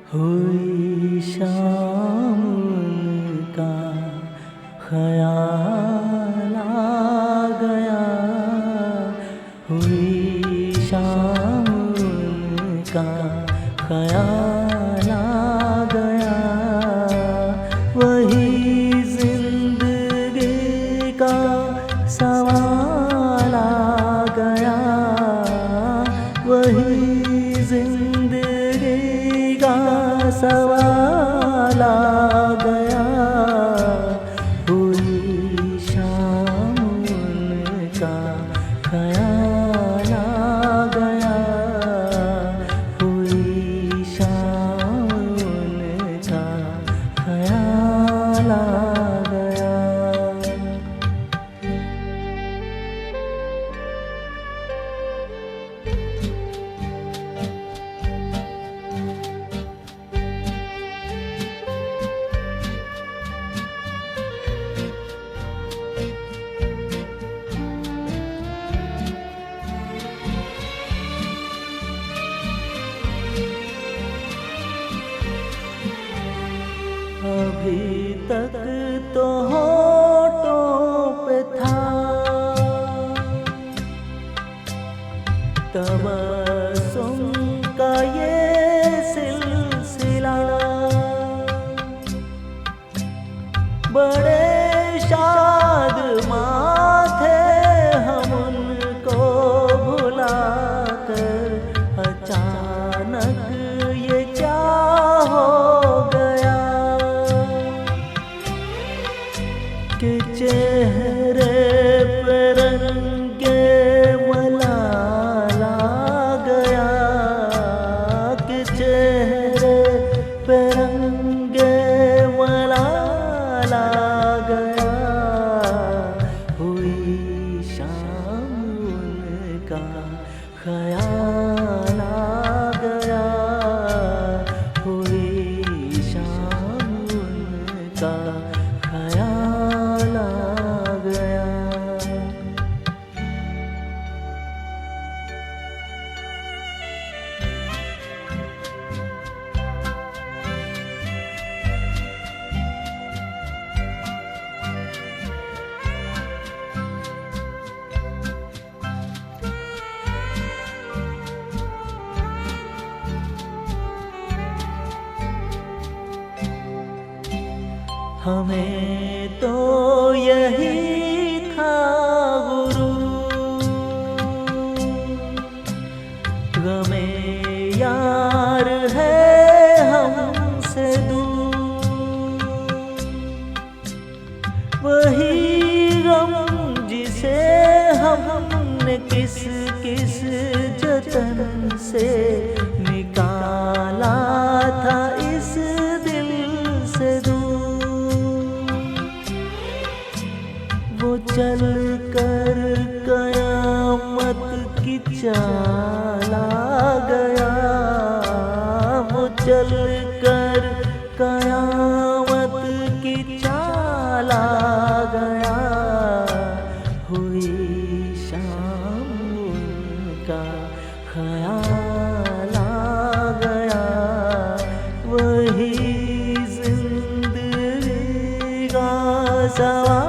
हुई शाम का ख्याल आ गया, हुई शाम का ख्याल आ गया। वही जिंदगी का सवाल आ गया, वही जिंदगी का सवाल आ गया। हुई शाम का ख्याल आ गया, हुई शाम का ख्याल आ गया। अभी तक तो होठों पे था तबस्सुम का ये सिलसिला, बड़े शादमां थे हम उनको भुलाकर। अचानक ये क्या हो गया कि चेहरे पे रंगे मलाल आ गया, कि चेहरे पे रंगे मलाल आ गया। हुई शाम का ख्याल आ गया, हुई शाम का ख्याल आ गया। हमें तो यही था गुरूर, गमे यार है हमसे दूर। वही गम जिसे हमने किस किस जतन से निकाला था इस दिल से दूर। वो चल कर कयामत की चाल आ गया, वो चल कर कयामत की चाल आ गया। हुई शाम का ख्याल आ गया, वही जिंदगी का सवाल